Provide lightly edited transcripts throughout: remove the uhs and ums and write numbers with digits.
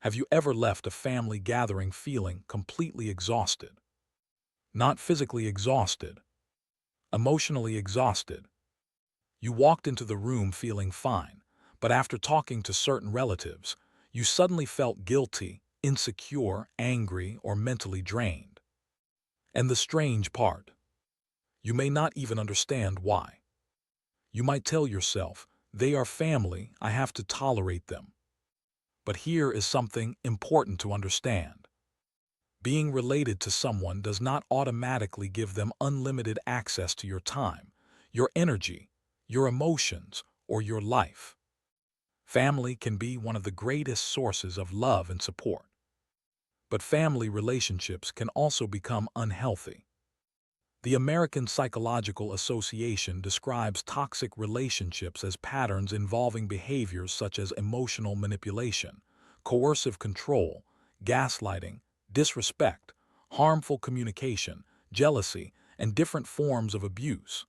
Have you ever left a family gathering feeling completely exhausted? Not physically exhausted, emotionally exhausted. You walked into the room feeling fine, but after talking to certain relatives, you suddenly felt guilty, insecure, angry, or mentally drained. And the strange part, you may not even understand why. You might tell yourself, they are family, I have to tolerate them. But here is something important to understand. Being related to someone does not automatically give them unlimited access to your time, your energy, your emotions, or your life. Family can be one of the greatest sources of love and support. But family relationships can also become unhealthy. The American Psychological Association describes toxic relationships as patterns involving behaviors such as emotional manipulation, coercive control, gaslighting, disrespect, harmful communication, jealousy, and different forms of abuse.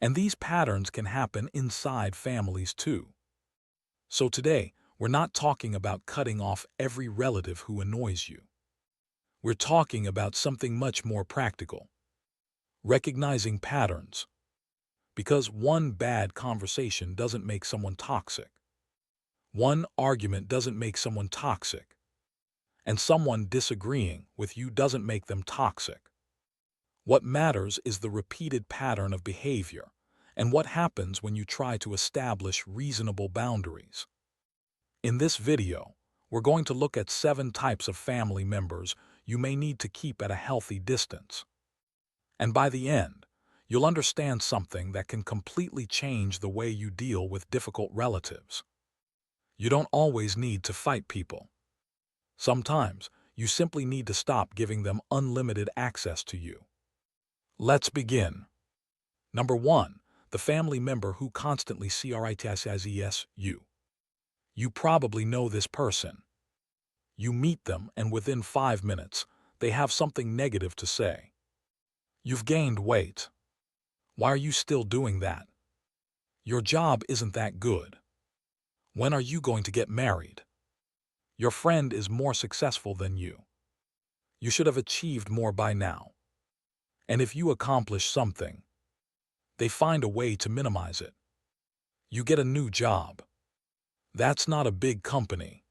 And these patterns can happen inside families too. So today, we're not talking about cutting off every relative who annoys you. We're talking about something much more practical. Recognizing patterns. Because one bad conversation doesn't make someone toxic. One argument doesn't make someone toxic. And someone disagreeing with you doesn't make them toxic. What matters is the repeated pattern of behavior and what happens when you try to establish reasonable boundaries. In this video, we're going to look at 7 types of family members you may need to keep at a healthy distance. And by the end, you'll understand something that can completely change the way you deal with difficult relatives. You don't always need to fight people. Sometimes, you simply need to stop giving them unlimited access to you. Let's begin. Number 1. The family member who constantly criticizes you. You probably know this person. You meet them and within 5 minutes, they have something negative to say. You've gained weight. Why are you still doing that? Your job isn't that good. When are you going to get married? Your friend is more successful than you. You should have achieved more by now. And if you accomplish something, they find a way to minimize it. You get a new job. That's not a big company.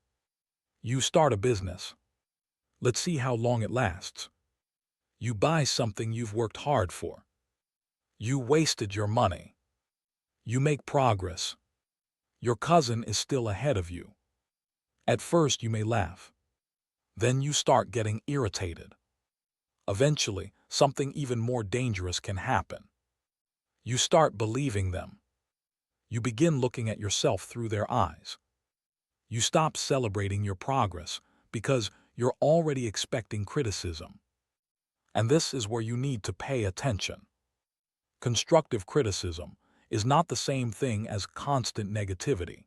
You start a business. Let's see how long it lasts. You buy something you've worked hard for. You wasted your money. You make progress. Your cousin is still ahead of you. At first you may laugh. Then you start getting irritated. Eventually, something even more dangerous can happen. You start believing them. You begin looking at yourself through their eyes. You stop celebrating your progress because you're already expecting criticism. And this is where you need to pay attention. Constructive criticism is not the same thing as constant negativity.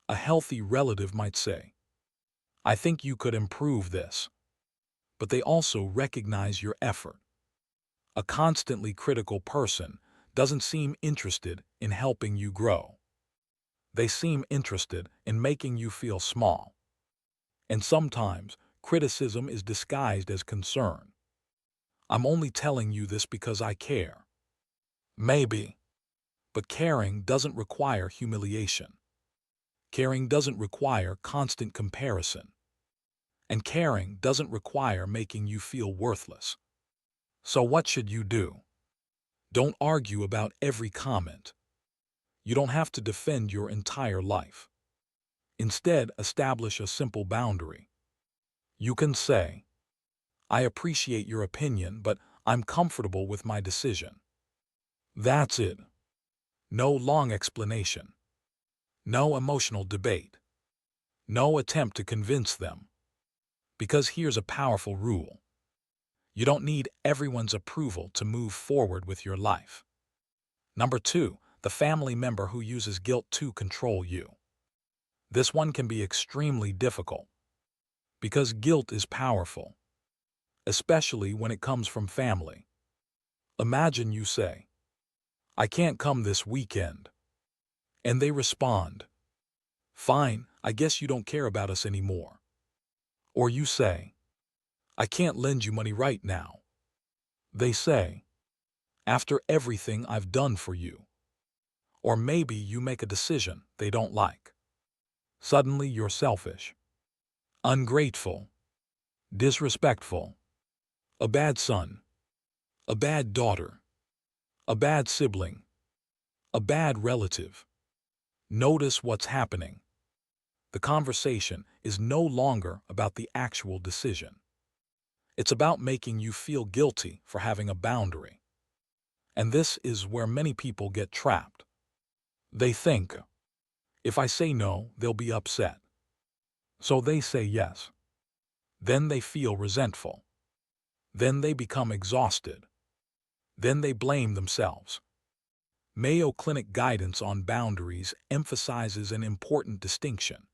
A healthy relative might say, I think you could improve this. But they also recognize your effort. A constantly critical person doesn't seem interested in helping you grow. They seem interested in making you feel small. And sometimes, criticism is disguised as concern. I'm only telling you this because I care. Maybe. But caring doesn't require humiliation. Caring doesn't require constant comparison. And caring doesn't require making you feel worthless. So what should you do? Don't argue about every comment. You don't have to defend your entire life. Instead, establish a simple boundary. You can say, I appreciate your opinion, but I'm comfortable with my decision. That's it. No long explanation. No emotional debate. No attempt to convince them. Because here's a powerful rule. You don't need everyone's approval to move forward with your life. Number 2, the family member who uses guilt to control you. This one can be extremely difficult because guilt is powerful, especially when it comes from family. Imagine you say, I can't come this weekend. And they respond, fine, I guess you don't care about us anymore. Or you say, I can't lend you money right now. They say, after everything I've done for you. Or maybe you make a decision they don't like. Suddenly you're selfish, ungrateful, disrespectful, a bad son, a bad daughter, a bad sibling, a bad relative. Notice what's happening. The conversation is no longer about the actual decision. It's about making you feel guilty for having a boundary. And this is where many people get trapped. They think, if I say no, they'll be upset. So they say yes. Then they feel resentful. Then they become exhausted. Then they blame themselves. Mayo Clinic guidance on boundaries emphasizes an important distinction.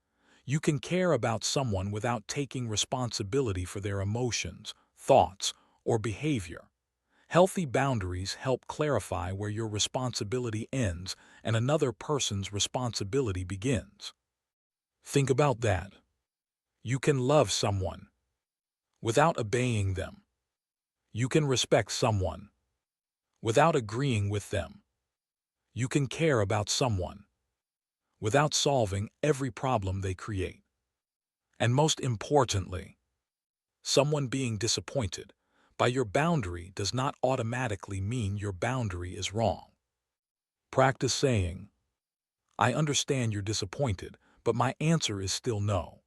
You can care about someone without taking responsibility for their emotions, thoughts, or behavior. Healthy boundaries help clarify where your responsibility ends and another person's responsibility begins. Think about that. You can love someone without obeying them. You can respect someone without agreeing with them. You can care about someone without solving every problem they create. And most importantly, someone being disappointed by your boundary does not automatically mean your boundary is wrong. Practice saying, I understand you're disappointed, but my answer is still no.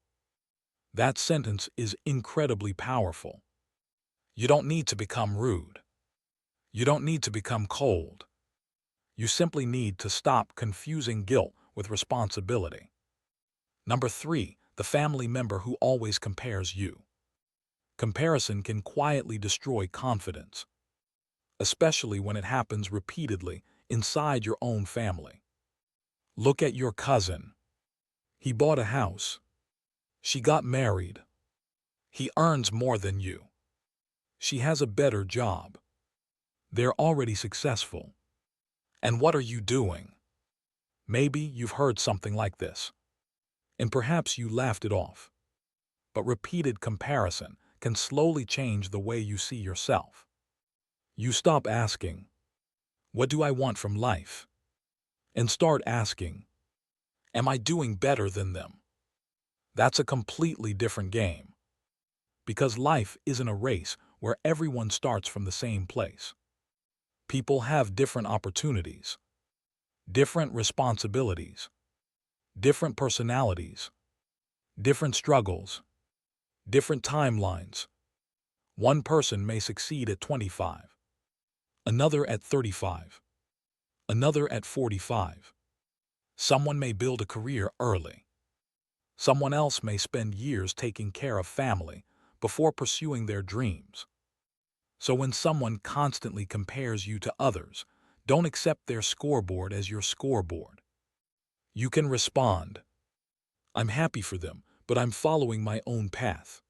That sentence is incredibly powerful. You don't need to become rude. You don't need to become cold. You simply need to stop confusing guilt with responsibility. Number 3, the family member who always compares you. Comparison can quietly destroy confidence, especially when it happens repeatedly inside your own family. Look at your cousin. He bought a house. She got married. He earns more than you. She has a better job. They're already successful. And what are you doing? Maybe you've heard something like this, and perhaps you laughed it off. But repeated comparison can slowly change the way you see yourself. You stop asking, what do I want from life? And start asking, am I doing better than them? That's a completely different game. Because life isn't a race where everyone starts from the same place. People have different opportunities, different responsibilities, different personalities, different struggles, different timelines. One person may succeed at 25, another at 35, another at 45. Someone may build a career early. Someone else may spend years taking care of family before pursuing their dreams. So when someone constantly compares you to others, don't accept their scoreboard as your scoreboard. You can respond, I'm happy for them, but I'm following my own path.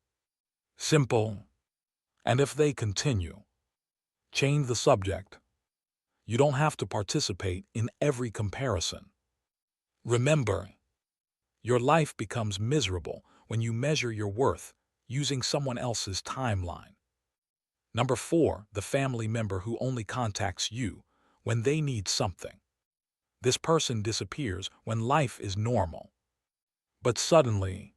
Simple. And if they continue, change the subject. You don't have to participate in every comparison. Remember, your life becomes miserable when you measure your worth using someone else's timeline. Number 4, the family member who only contacts you when they need something. This person disappears when life is normal. But suddenly,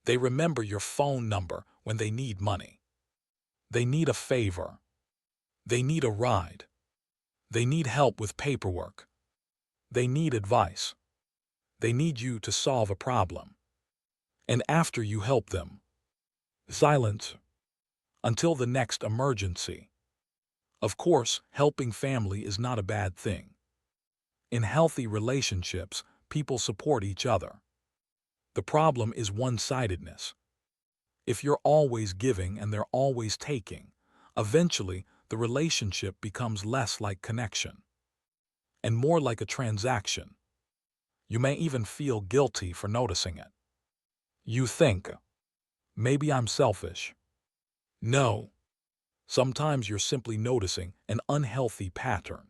they remember your phone number when they need money. They need a favor. They need a ride. They need help with paperwork. They need advice. They need you to solve a problem. And after you help them, silence until the next emergency. Of course, helping family is not a bad thing. In healthy relationships, people support each other. The problem is one-sidedness. If you're always giving and they're always taking, eventually the relationship becomes less like connection and more like a transaction. You may even feel guilty for noticing it. You think, maybe I'm selfish. No, sometimes you're simply noticing an unhealthy pattern.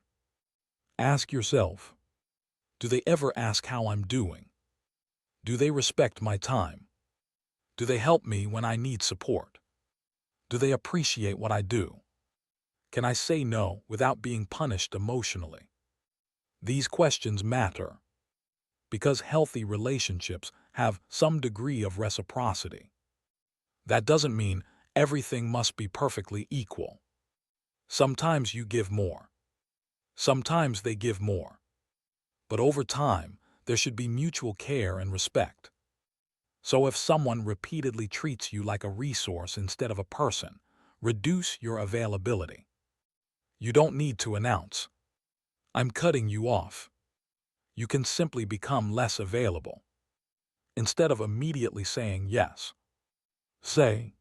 Ask yourself, do they ever ask how I'm doing? Do they respect my time? Do they help me when I need support? Do they appreciate what I do? Can I say no without being punished emotionally? These questions matter because healthy relationships have some degree of reciprocity. That doesn't mean everything must be perfectly equal. Sometimes you give more. Sometimes they give more. But over time, there should be mutual care and respect. So if someone repeatedly treats you like a resource instead of a person, reduce your availability. You don't need to announce, "I'm cutting you off." You can simply become less available. Instead of immediately saying yes, say,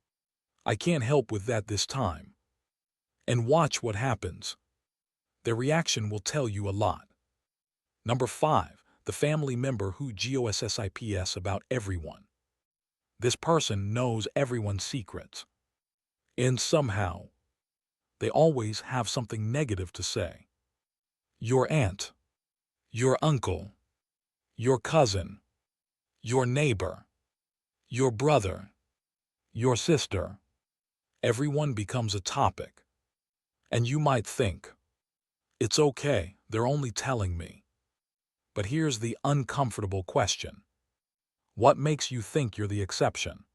"I can't help with that this time," and watch what happens. Their reaction will tell you a lot. Number 5, the family member who gossips about everyone. This person knows everyone's secrets. And somehow, they always have something negative to say. Your aunt, your uncle, your cousin, your neighbor, your brother, your sister. Everyone becomes a topic. And you might think, it's okay, they're only telling me. But here's the uncomfortable question. What makes you think you're the exception?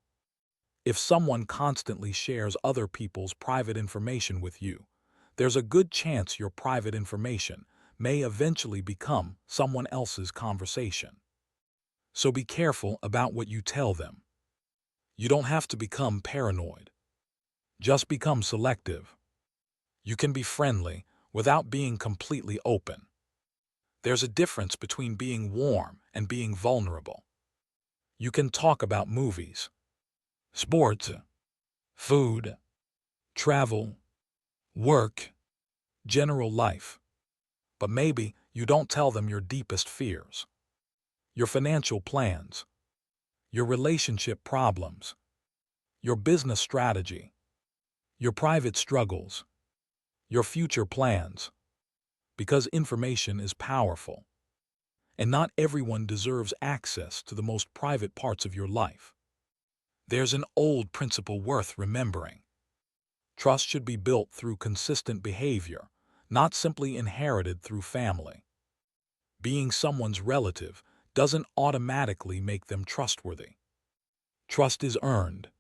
If someone constantly shares other people's private information with you, there's a good chance your private information may eventually become someone else's conversation. So be careful about what you tell them. You don't have to become paranoid. Just become selective. You can be friendly without being completely open. There's a difference between being warm and being vulnerable. You can talk about movies, sports, food, travel, work, general life. But maybe you don't tell them your deepest fears, your financial plans, your relationship problems, your business strategy, your private struggles, your future plans, because information is powerful. And not everyone deserves access to the most private parts of your life. There's an old principle worth remembering. Trust should be built through consistent behavior, not simply inherited through family. Being someone's relative doesn't automatically make them trustworthy. Trust is earned.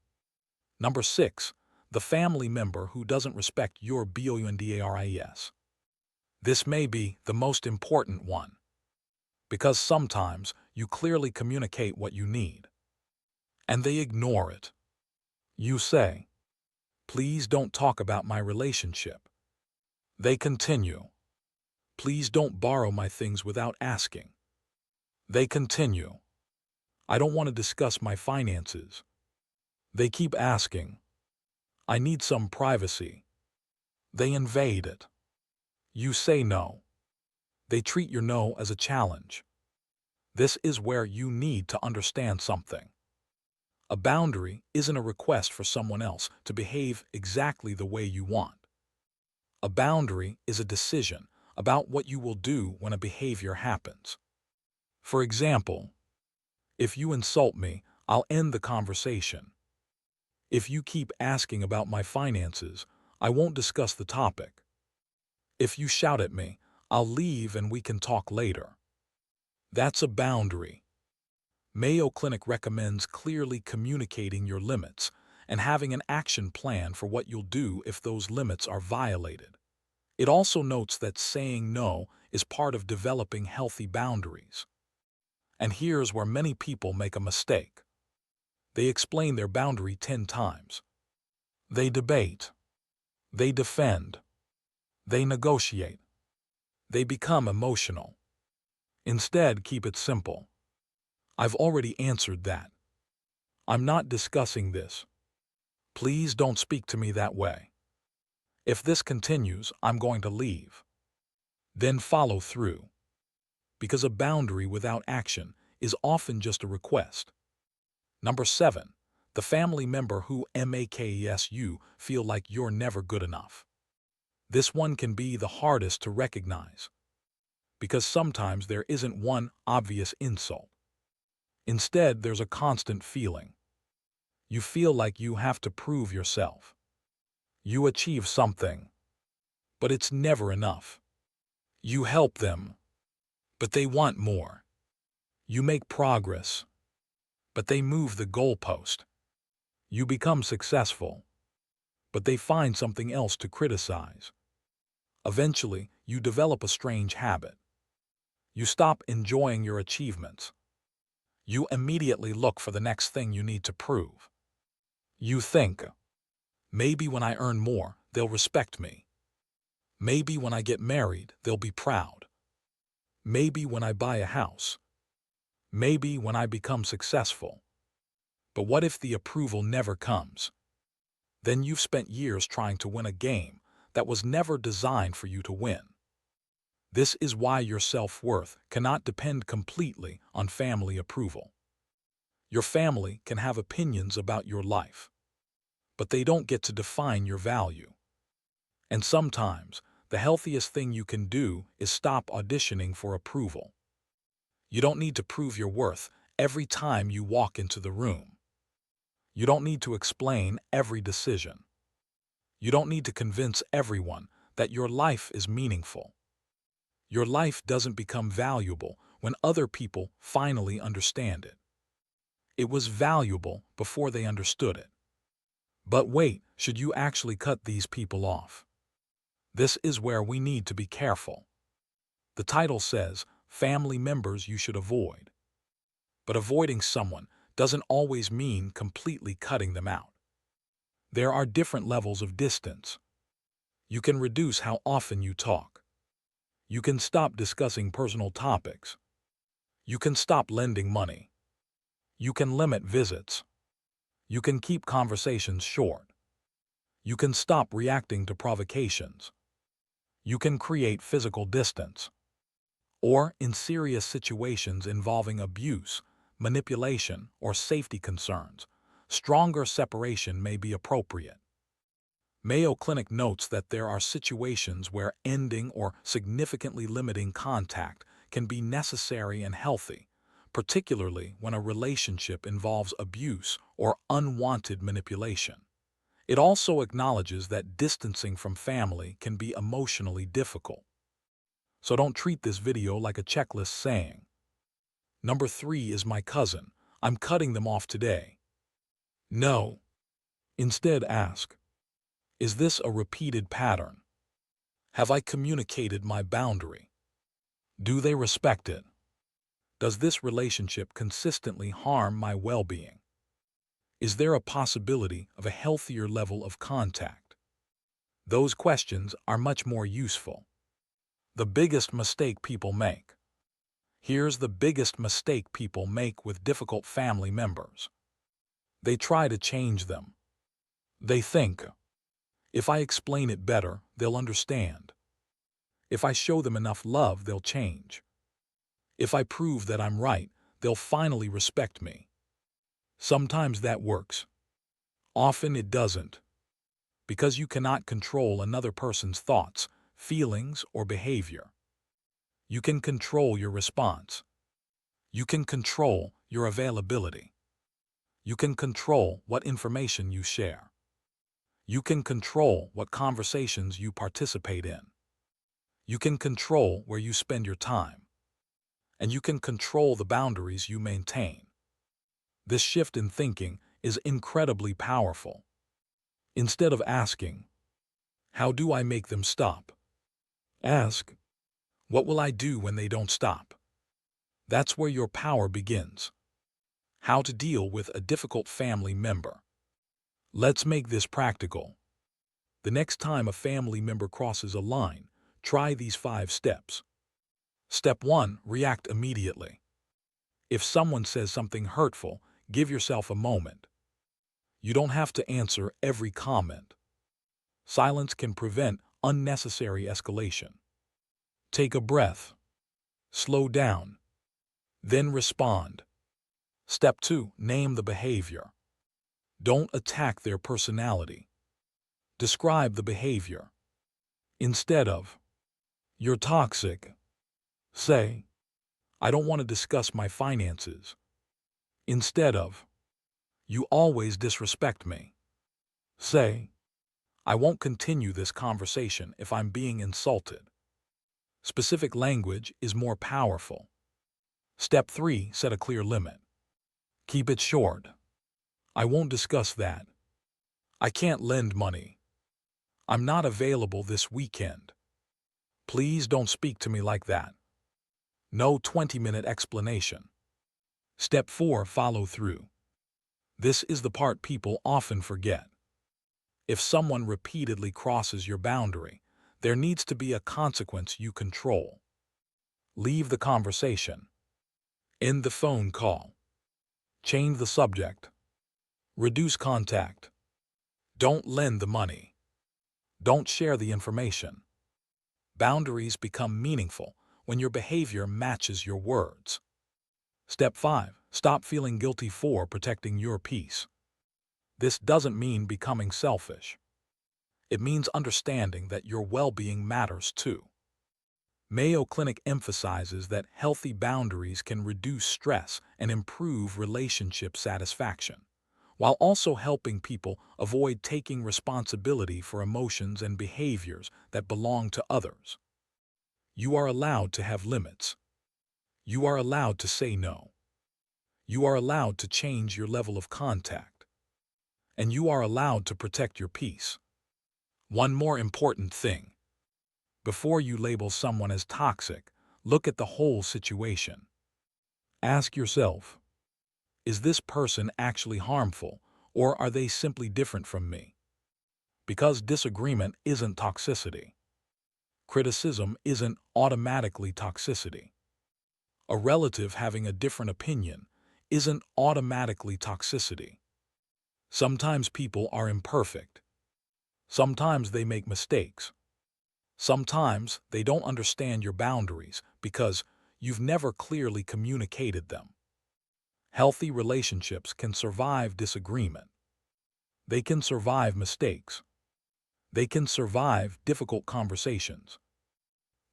Number 6, the family member who doesn't respect your boundaries. This may be the most important one, because sometimes you clearly communicate what you need, and they ignore it. You say, "Please don't talk about my relationship." They continue, "Please don't borrow my things without asking." They continue, "I don't want to discuss my finances." They keep asking, "I need some privacy." They invade it. You say no. They treat your no as a challenge. This is where you need to understand something. A boundary isn't a request for someone else to behave exactly the way you want. A boundary is a decision about what you will do when a behavior happens. For example, if you insult me, I'll end the conversation. If you keep asking about my finances, I won't discuss the topic. If you shout at me, I'll leave and we can talk later. That's a boundary. Mayo Clinic recommends clearly communicating your limits and having an action plan for what you'll do if those limits are violated. It also notes that saying no is part of developing healthy boundaries. And here's where many people make a mistake. They explain their boundary 10 times. They debate. They defend. They negotiate. They become emotional. Instead, keep it simple. I've already answered that. I'm not discussing this. Please don't speak to me that way. If this continues, I'm going to leave. Then follow through. Because a boundary without action is often just a request. Number 7, the family member who makes you feel like you're never good enough. This one can be the hardest to recognize, because sometimes there isn't one obvious insult. Instead, there's a constant feeling. You feel like you have to prove yourself. You achieve something, but it's never enough. You help them, but they want more. You make progress, but they move the goalpost. You become successful, but they find something else to criticize. Eventually, you develop a strange habit. You stop enjoying your achievements. You immediately look for the next thing you need to prove. You think, maybe when I earn more, they'll respect me. Maybe when I get married, they'll be proud. Maybe when I buy a house. Maybe when I become successful. But what if the approval never comes? Then you've spent years trying to win a game that was never designed for you to win. This is why your self-worth cannot depend completely on family approval. Your family can have opinions about your life, but they don't get to define your value. And sometimes, the healthiest thing you can do is stop auditioning for approval. You don't need to prove your worth every time you walk into the room. You don't need to explain every decision. You don't need to convince everyone that your life is meaningful. Your life doesn't become valuable when other people finally understand it. It was valuable before they understood it. But wait, should you actually cut these people off? This is where we need to be careful. The title says, family members you should avoid. But avoiding someone doesn't always mean completely cutting them out. There are different levels of distance. You can reduce how often you talk. You can stop discussing personal topics. You can stop lending money. You can limit visits. You can keep conversations short. You can stop reacting to provocations. You can create physical distance. Or, in serious situations involving abuse, manipulation, or safety concerns, stronger separation may be appropriate. Mayo Clinic notes that there are situations where ending or significantly limiting contact can be necessary and healthy, particularly when a relationship involves abuse or unwanted manipulation. It also acknowledges that distancing from family can be emotionally difficult. So don't treat this video like a checklist saying, "Number 3 is my cousin. I'm cutting them off today." No. Instead ask, is this a repeated pattern? Have I communicated my boundary? Do they respect it? Does this relationship consistently harm my well-being? Is there a possibility of a healthier level of contact? Those questions are much more useful. The biggest mistake people make. Here's the biggest mistake people make with difficult family members. They try to change them. They think, if I explain it better, they'll understand. If I show them enough love, they'll change. If I prove that I'm right, they'll finally respect me. Sometimes that works. Often it doesn't. Because you cannot control another person's thoughts, feelings, or behavior. You can control your response. You can control your availability. You can control what information you share. You can control what conversations you participate in. You can control where you spend your time. And you can control the boundaries you maintain. This shift in thinking is incredibly powerful. Instead of asking, how do I make them stop? Ask, what will I do when they don't stop? That's where your power begins. How to deal with a difficult family member. Let's make this practical. The next time a family member crosses a line, try these 5 steps. Step 1. React immediately. If someone says something hurtful, give yourself a moment. You don't have to answer every comment. Silence can prevent unnecessary escalation. Take a breath. Slow down. Then respond. Step 2. Name the behavior. Don't attack their personality. Describe the behavior. Instead of, "You're toxic," say, "I don't want to discuss my finances." Instead of, You always disrespect me. Say, I won't continue this conversation if I'm being insulted. Specific language is more powerful. Step 3. Set a clear limit. Keep it short. I won't discuss that. I can't lend money. I'm not available this weekend. Please don't speak to me like that. No 20-minute explanation. Step 4. Follow through. This is the part people often forget. If someone repeatedly crosses your boundary, there needs to be a consequence you control. Leave the conversation. End the phone call. Change the subject. Reduce contact. Don't lend the money. Don't share the information. Boundaries become meaningful when your behavior matches your words. Step 5. Stop feeling guilty for protecting your peace. This doesn't mean becoming selfish. It means understanding that your well-being matters too. Mayo Clinic emphasizes that healthy boundaries can reduce stress and improve relationship satisfaction, while also helping people avoid taking responsibility for emotions and behaviors that belong to others. You are allowed to have limits. You are allowed to say no. You are allowed to change your level of contact. And you are allowed to protect your peace. One more important thing. Before you label someone as toxic, look at the whole situation. Ask yourself, is this person actually harmful, or are they simply different from me? Because disagreement isn't toxicity. Criticism isn't automatically toxicity. A relative having a different opinion isn't automatically toxicity. Sometimes people are imperfect. Sometimes they make mistakes. Sometimes they don't understand your boundaries because you've never clearly communicated them. Healthy relationships can survive disagreement. They can survive mistakes. They can survive difficult conversations.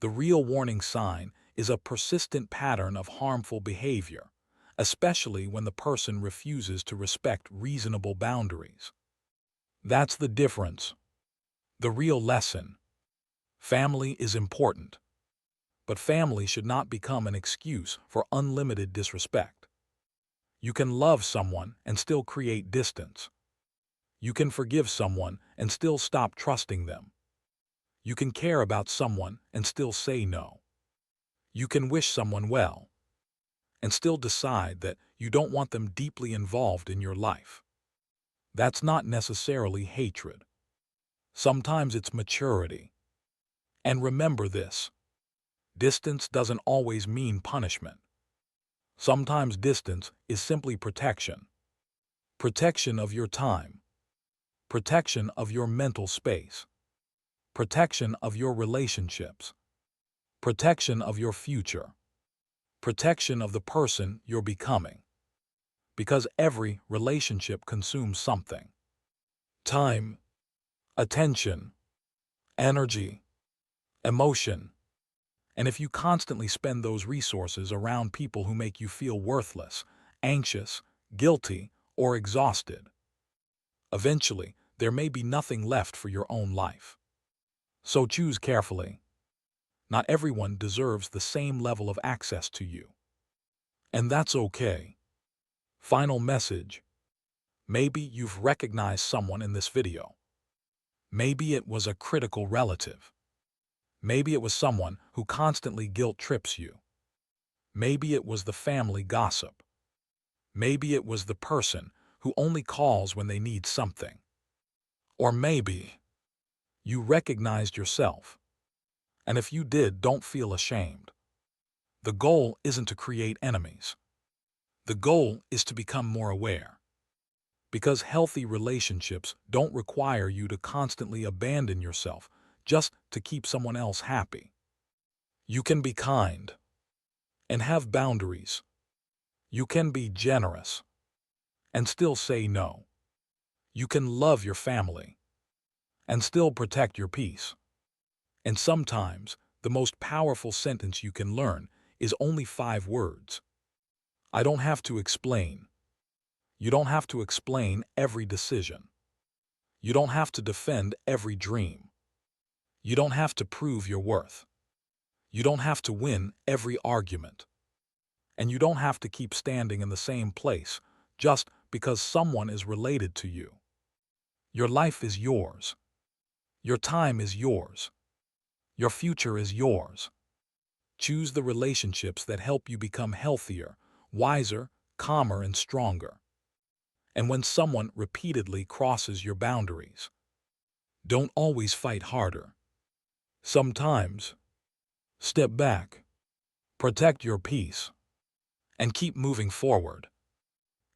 The real warning sign is a persistent pattern of harmful behavior, especially when the person refuses to respect reasonable boundaries. That's the difference. The real lesson. Family is important, but family should not become an excuse for unlimited disrespect. You can love someone and still create distance. You can forgive someone and still stop trusting them. You can care about someone and still say no. You can wish someone well and still decide that you don't want them deeply involved in your life. That's not necessarily hatred. Sometimes it's maturity. And remember this. Distance doesn't always mean punishment. Sometimes distance is simply protection. Protection of your time. Protection of your mental space. Protection of your relationships. Protection of your future. Protection of the person you're becoming. Because every relationship consumes something. Time, attention, energy, emotion. And if you constantly spend those resources around people who make you feel worthless, anxious, guilty, or exhausted, eventually there may be nothing left for your own life. So choose carefully. Not everyone deserves the same level of access to you. And that's okay. Final message. Maybe you've recognized someone in this video. Maybe it was a critical relative. Maybe it was someone who constantly guilt-trips you. Maybe it was the family gossip. Maybe it was the person who only calls when they need something. Or maybe you recognized yourself. And if you did, don't feel ashamed. The goal isn't to create enemies. The goal is to become more aware. Because healthy relationships don't require you to constantly abandon yourself just to keep someone else happy. You can be kind and have boundaries. You can be generous and still say no. You can love your family and still protect your peace. And sometimes, the most powerful sentence you can learn is only 5 words. I don't have to explain. You don't have to explain every decision. You don't have to defend every dream. You don't have to prove your worth. You don't have to win every argument. And you don't have to keep standing in the same place just because someone is related to you. Your life is yours. Your time is yours. Your future is yours. Choose the relationships that help you become healthier, wiser, calmer, and stronger. And when someone repeatedly crosses your boundaries, don't always fight harder. Sometimes, step back, protect your peace, and keep moving forward.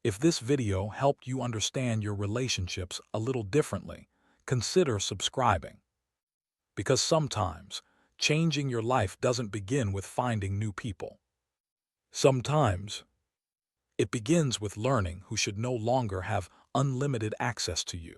If this video helped you understand your relationships a little differently, consider subscribing. Because sometimes, changing your life doesn't begin with finding new people. Sometimes, it begins with learning who should no longer have unlimited access to you.